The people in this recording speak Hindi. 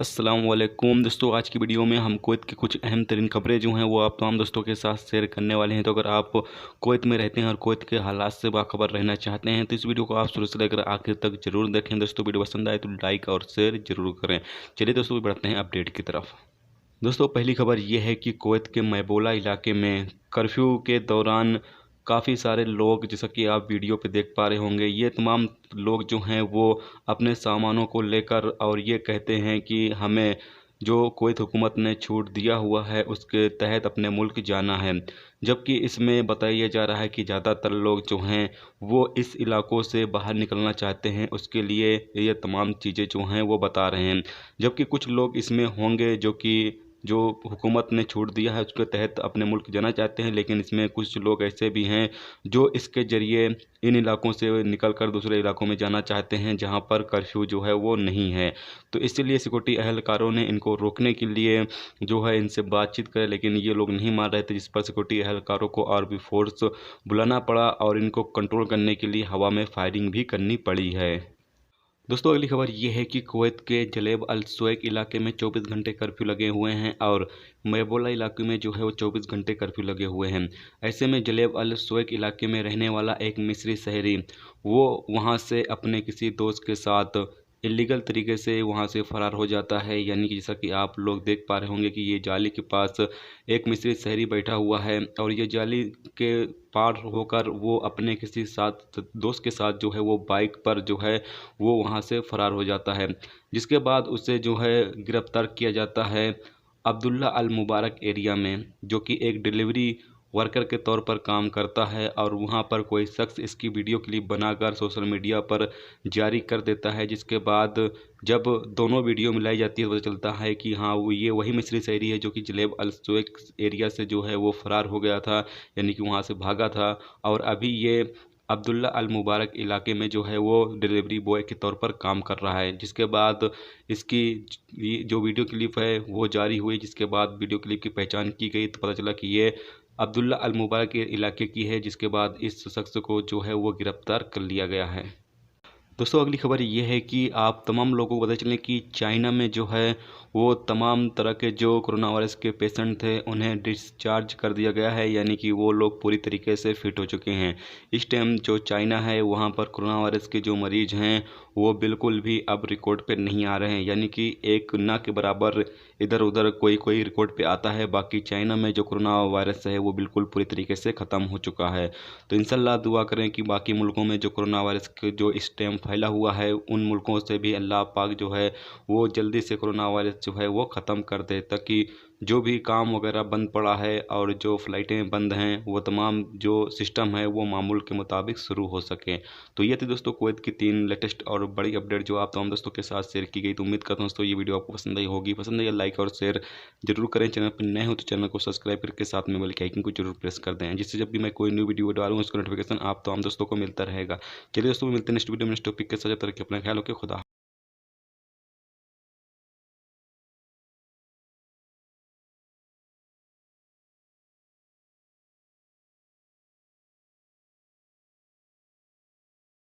अस्सलामुअलैकुम दोस्तों, आज की वीडियो में हम कुवैत की कुछ अहम तरीन खबरें जो हैं वो आप तमाम दोस्तों के साथ शेयर करने वाले हैं। तो अगर आप कुवैत में रहते हैं और कुवैत के हालात से बाखबर रहना चाहते हैं तो इस वीडियो को आप शुरू से लेकर आखिर तक जरूर देखें। दोस्तों वीडियो पसंद आए तो लाइक और शेयर जरूर करें। चलिए दोस्तों बढ़ते हैं अपडेट की तरफ। दोस्तों पहली खबर ये है कि कुवैत के मैबोला इलाके में कर्फ्यू के दौरान काफ़ी सारे लोग, जैसा कि आप वीडियो पे देख पा रहे होंगे, ये तमाम लोग जो हैं वो अपने सामानों को लेकर और ये कहते हैं कि हमें जो कुवैत हुकूमत ने छूट दिया हुआ है उसके तहत अपने मुल्क जाना है। जबकि इसमें बताया जा रहा है कि ज़्यादातर लोग जो हैं वो इस इलाकों से बाहर निकलना चाहते हैं, उसके लिए ये तमाम चीज़ें जो हैं वो बता रहे हैं। जबकि कुछ लोग इसमें होंगे जो हुकूमत ने छूट दिया है उसके तहत अपने मुल्क जाना चाहते हैं, लेकिन इसमें कुछ लोग ऐसे भी हैं जो इसके ज़रिए इन इलाकों से निकल कर दूसरे इलाकों में जाना चाहते हैं जहां पर कर्फ्यू जो है वो नहीं है। तो इसलिए सिक्योरिटी अहलकारों ने इनको रोकने के लिए जो है इनसे बातचीत करे, लेकिन ये लोग नहीं मान रहे थे, जिस पर सिक्योरिटी अहलकारों को और भी फोर्स बुलाना पड़ा और इनको कंट्रोल करने के लिए हवा में फायरिंग भी करनी पड़ी है। दोस्तों अगली खबर ये है कि कुवैत के जलेब अल सुवैक इलाके में 24 घंटे कर्फ्यू लगे हुए हैं और मैबोला इलाके में जो है वो 24 घंटे कर्फ्यू लगे हुए हैं। ऐसे में जलेब अल सुवैक इलाके में रहने वाला एक मिस्री शहरी वो वहाँ से अपने किसी दोस्त के साथ इलीगल तरीके से वहाँ से फ़रार हो जाता है। यानी कि जैसा कि आप लोग देख पा रहे होंगे कि ये जाली के पास एक मिस्री शहरी बैठा हुआ है और ये जाली के पार होकर वो अपने किसी साथ दोस्त के साथ जो है वो बाइक पर जो है वो वहाँ से फ़रार हो जाता है। जिसके बाद उसे जो है गिरफ़्तार किया जाता है अब्दुल्ला अल मुबारक एरिया में, जो कि एक डिलीवरी वर्कर के तौर पर काम करता है। और वहाँ पर कोई शख्स इसकी वीडियो क्लिप बनाकर सोशल मीडिया पर जारी कर देता है, जिसके बाद जब दोनों वीडियो मिलाई जाती है तो पता चलता है कि हाँ वो ये वही मिस्री शहरी है जो कि जलेब अल सुवैक एरिया से जो है वो फ़रार हो गया था, यानी कि वहाँ से भागा था और अभी ये अब्दुल्ला अल मुबारक इलाके में जो है वो डिलीवरी बॉय के तौर पर काम कर रहा है। जिसके बाद इसकी जो वीडियो क्लिप है वो जारी हुई, जिसके बाद वीडियो क्लिप की पहचान की गई तो पता चला कि ये अब्दुल्ला अल मुबारक के इलाके की है, जिसके बाद इस शख्स को जो है वो गिरफ्तार कर लिया गया है। दोस्तों अगली खबर ये है कि आप तमाम लोगों को पता चले कि चाइना में जो है वो तमाम तरह के जो कोरोना वायरस के पेशेंट थे उन्हें डिस्चार्ज कर दिया गया है, यानी कि वो लोग पूरी तरीके से फिट हो चुके हैं। इस टाइम जो चाइना है वहाँ पर कोरोना वायरस के जो मरीज हैं वो बिल्कुल भी अब रिकॉर्ड पे नहीं आ रहे हैं, यानी कि एक ना के बराबर इधर उधर कोई रिकॉर्ड पे आता है। बाकी चाइना में जो कोरोना वायरस है वो बिल्कुल पूरी तरीके से ख़त्म हो चुका है। तो इंशाल्लाह दुआ करें कि बाकी मुल्कों में जो कोरोना वायरस के जो इस टाइम फैला हुआ है उन मुल्कों से भी अल्लाह पाक जो है वो जल्दी से कोरोना वायरस जो है वो ख़त्म कर दे, ताकि जो भी काम वगैरह बंद पड़ा है और जो फ़्लाइटें बंद हैं वो तमाम जो सिस्टम है वो मामूल के मुताबिक शुरू हो सके। तो ये थी दोस्तों कुवैत की 3 लेटेस्ट और बड़ी अपडेट जो आप तमाम दोस्तों के साथ शेयर की गई। तो उम्मीद करता हूँ दोस्तों ये वीडियो आपको पसंद आई होगी। पसंद आई लाइक और शेयर जरूर करें। चैनल पर नए हो तो चैनल को सब्सक्राइब करके साथ में बेल के आइकन को जरूर प्रेस कर दें, जिससे जब भी मैं कोई न्यू वीडियो डालूँ उसका नोटिफिकेशन आप तमाम दोस्तों को मिलता रहेगा। चलिए दोस्तों मिलते हैं नेक्स्ट वीडियो में नेक्स्ट टॉपिक के साथ। जब तक अपना ख्याल रखें। खुदा।